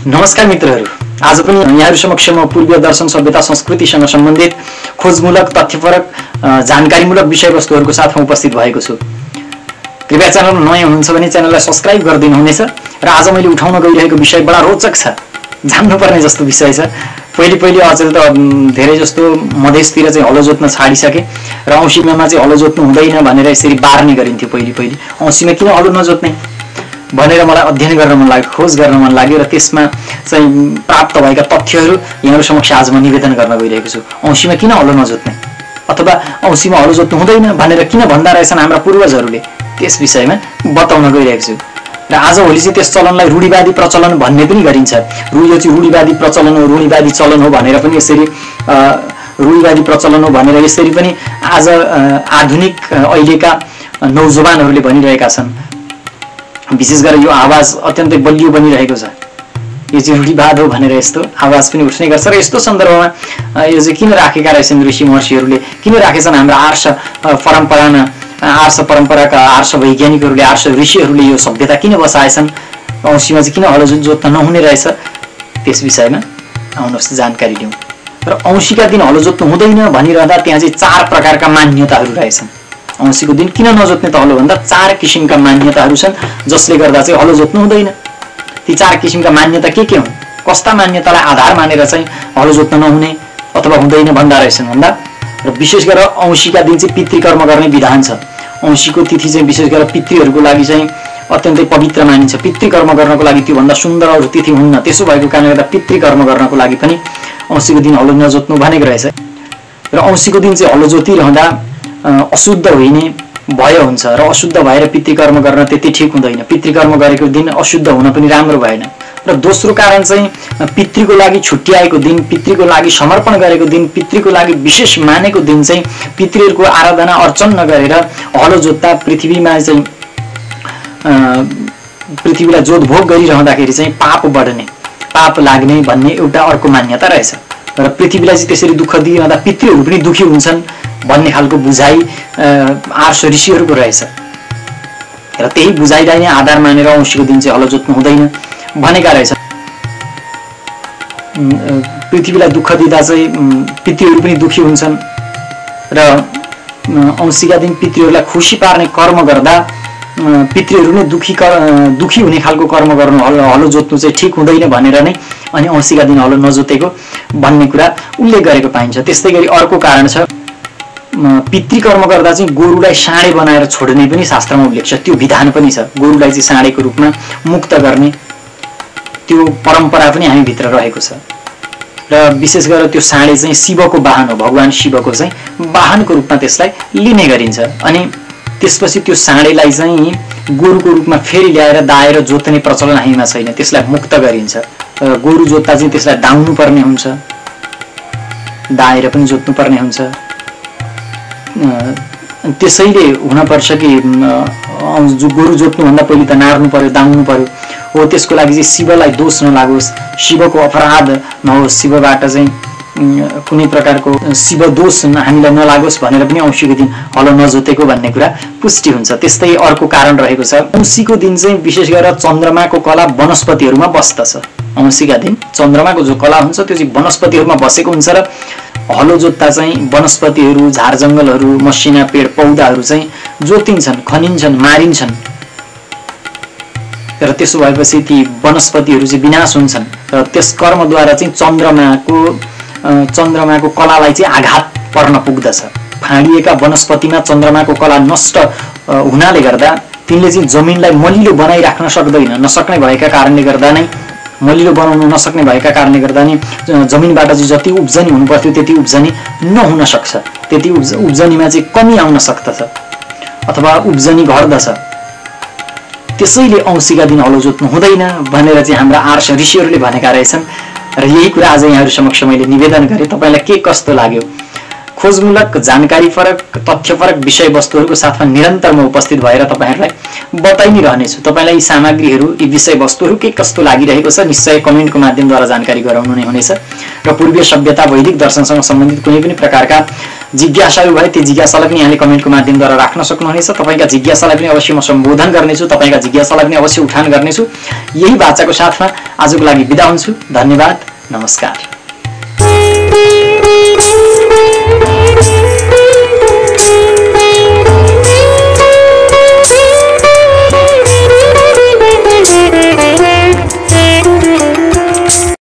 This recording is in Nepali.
नमस्कार मित्रहरू, आज पनि यहाँहरु समक्ष म पूर्वीय दर्शन सभ्यता संस्कृतिसँग सम्बन्धित खोजमूलक तथ्यपरक जानकारीमूलक विषयवस्तुहरुको साथमा उपस्थित भएको छु। कृपया च्यानलमा नयाँ हुनुहुन्छ भने च्यानललाई सब्स्क्राइब गरिदिनु हुनेछ र आज मैले उठाउन गइरहेको विषय बडा रोचक छ, जान्नुपर्ने जस्तो विषय छ। पहिले अचेल त धेरै जस्तो मधेसतिर चाहिँ हलो जोत्न छाडिसके र औँसीमा चाहिँ हलो जोत्नु हुँदैन भनेर यसरी बार्ने गरिन्थ्यो। पहिले औँसीमा किन हलो नजोत्ने भनेर मलाई अध्ययन गर्न मन लाग्यो, खोज गर्न मन लाग्यो र त्यसमा चाहिँ प्राप्त भएका तथ्यहरू यहाँहरु समक्ष आज म निवेदन गर्न गइरहेको छु। औँसीमा किन हलो नजोत्ने अथवा औँसीमा हलो जोत्नु हुँदैन भनेर किन भन्दा रहेछन् हाम्रा पूर्वजहरूले, त्यस विषयमा बताउन गइरहेको छु। र आजभोलि चाहिँ त्यस चलनलाई रूढिवादी प्रचलन भन्ने पनि गरिन्छ। यो चाहिँ रूढिवादी प्रचलन हो, रूढिवादी चलन हो भनेर पनि यसरी रूढिवादी प्रचलन हो भनेर यसरी पनि आज आधुनिक अहिलेका नौजवानहरूले भनिरहेका छन्। विशेष गरेर यो आवाज अत्यन्तै बलियो बनिरहेको छ, यो चाहिँ रूढिवाद हो भनेर यस्तो आवाज पनि उठ्ने गर्छ। र यस्तो सन्दर्भमा यो चाहिँ किन राखेका रहेछन् ऋषि महर्षिहरूले, किन राखेछन् हाम्रा आर्ष परम्पराका आर्ष वैज्ञानिकहरूले, आर्ष ऋषिहरूले यो सभ्यता किन बसाएछन्, औँसीमा चाहिँ किन हलो जोत्न नहुने रहेछ, त्यस विषयमा आउनुहोस् जानकारी लिउँ। र औँसीका दिन हलो जोत्नु हुँदैन भनिरहँदा त्यहाँ चाहिँ 4 प्रकारका मान्यताहरू रहेछन्। औँसीको दिन किन नजोत्ने त हलो भन्दा 4 किसिमका मान्यताहरू छन् जसले गर्दा चाहिँ हलो जोत्नु हुँदैन। ती 4 किसिमका मान्यता के हुन्, कस्ता मान्यतालाई आधार मानेर चाहिँ हलो जोत्न नहुने अथवा हुँदैन भन्दा रहेछन् भन्दा, र विशेष गरेर औँसीका दिन चाहिँ पितृकर्म गर्ने विधान छ। औँसीको तिथि चाहिँ विशेष गरेर पितृहरूको लागि चाहिँ अत्यन्तै पवित्र मानिन्छ। पितृकर्म गर्नको लागि त्यो भन्दा सुन्दर अरू तिथि हुन्न। त्यसो भएको कारणले गर्दा पितृकर्म गर्नको लागि पनि औँसीको दिन हलो नजोत्नु भनेको रहेछ। र औँसीको दिन चाहिँ हलो जोतिरहँदा अशुद्ध हुने भय हुन्छ र अशुद्ध भएर पितृकर्म गर्न त्यति ठिक हुँदैन। पितृकर्म गरेको दिन अशुद्ध हुन पनि राम्रो भएन। र दोस्रो कारण चाहिँ पितृको लागि छुट्याएको दिन, पितृको लागि समर्पण गरेको दिन, पितृको लागि विशेष मानेको दिन चाहिँ पितृहरूको आराधना अर्चन नगरेर हलो जोत्दा पृथ्वीमा चाहिँ पृथ्वीलाई जोतभोग गरिरहँदाखेरि चाहिँ पाप बढ्ने, पाप लाग्ने भन्ने एउटा अर्को मान्यता रहेछ। र पृथ्वीलाई चाहिँ त्यसरी दुःख दिइरहँदा पितृहरू पनि दुखी हुन्छन् भन्ने खालको बुझाइ आर्ष ऋषिहरूको रहेछ। र त्यही बुझाइलाई नै आधार मानेर औँसीको दिन चाहिँ हलो जोत्नु हुँदैन भनेका रहेछ। पृथ्वीलाई दुःख दिँदा चाहिँ पितृहरू पनि दुखी हुन्छन् र औँसीका दिन पितृहरूलाई खुसी पार्ने कर्म गर्दा पितृहरू नै दुखी हुने खालको कर्म गर्नु, हलो जोत्नु चाहिँ ठिक हुँदैन भनेर नै अनि औँसीका दिन हलो नजोतेको भन्ने कुरा उल्लेख गरेको पाइन्छ। त्यस्तै गरी अर्को कारण छ, पितृकर्म गर्दा चाहिँ गोरुलाई साँडे बनाएर छोड्ने पनि शास्त्रमा उल्लेख छ। त्यो विधान पनि छ, गोरुलाई चाहिँ साँडेको रूपमा मुक्त गर्ने त्यो परम्परा पनि हामी भित्र रहेको छ। र विशेष गरेर त्यो साँडे चाहिँ शिवको वाहन हो, भगवान शिवको चाहिँ वाहनको रूपमा त्यसलाई लिने गरिन्छ। अनि त्यसपछि त्यो साँडेलाई चाहिँ गोरुको रूपमा फेरि ल्याएर दाएर जोत्ने प्रचलन हामीमा छैन, त्यसलाई मुक्त गरिन्छ। गोरु जोत्दा चाहिँ त्यसलाई दाउनु पर्ने हुन्छ, दाएर पनि जोत्नु पर्ने हुन्छ। त्यसैले हुनपर्छ कि गोरु जोत्नुभन्दा पहिले त नार्नु पर्यो, दाउनु पर्यो हो। त्यसको लागि चाहिँ शिवलाई दोष नलागोस्, शिवको अपराध नहोस्, शिवबाट चाहिँ कुनै प्रकारको शिव दोष हामीलाई नलागोस् भनेर पनि औँसीको दिन हलो नजोतेको भन्ने कुरा पुष्टि हुन्छ। त्यस्तै अर्को कारण रहेको छ, औँसीको दिन चाहिँ विशेष गरेर चन्द्रमाको कला वनस्पतिहरूमा बस्दछ। औँसीका दिन चन्द्रमाको जो कला हुन्छ त्यो चाहिँ वनस्पतिहरूमा बसेको हुन्छ र हलो जोत्दा चाहिँ वनस्पतिहरू, झारजङ्गलहरू, मसिना पेड पौधाहरू चाहिँ जोतिन्छन्, खनिन्छन्, मारिन्छन्। र त्यसो भएपछि ती वनस्पतिहरू चाहिँ विनाश हुन्छन् र त्यस कर्मद्वारा चाहिँ चन्द्रमाको कलालाई चाहिँ आघात पर्न पुग्दछ। फाँडिएका वनस्पतिमा चन्द्रमाको कला नष्ट हुनाले गर्दा तिनले चाहिँ जमिनलाई मलिलो बनाइराख्न नसक्ने भएका कारणले गर्दा नै, मलिलो बनाउन नसक्ने भएका कारणले गर्दा नै जमिनबाट चाहिँ जति उब्जनी हुनु पर्थ्यो त्यति उब्जनी नहुन सक्छ, त्यति उब्जनीमा चाहिँ कमी आउन सक्दछ अथवा उब्जनी घट्दछ। त्यसैले औँसीका दिन हलो जोत्नु हुँदैन भनेर चाहिँ हाम्रा आर्ष ऋषिहरूले भनेका रहेछन्। र यही कुरा आज यहाँहरु समक्ष मैले निवेदन गरेँ। तपाईलाई के कस्तो लाग्यो? खोजमूलक जानकारीपरक तथ्यपरक विषयवस्तुहरूको साथमा निरन्तर म उपस्थित भएर तपाईहरुलाई बताइ नै रहनेछु। तपाईलाई यी सामग्रीहरू, यी विषयवस्तुहरू के कस्तो लागिरहेको छ निश्चय कमेन्टको माध्यमद्वारा जानकारी गराउनु नै हुनेछ। र पूर्वीय सभ्यता, वैदिक दर्शनसँग सम्बन्धित कुनै पनि प्रकारका जिज्ञासाहरू भए ती जिज्ञासालाई पनि यहाँले कमेन्टको माध्यमद्वारा राख्न सक्नुहुनेछ। तपाईँका जिज्ञासालाई पनि अवश्य म सम्बोधन गर्नेछु, तपाईँका जिज्ञासालाई पनि अवश्य उठान गर्नेछु। यही बाचाको साथमा आजको लागि बिदा हुन्छु। धन्यवाद, नमस्कार।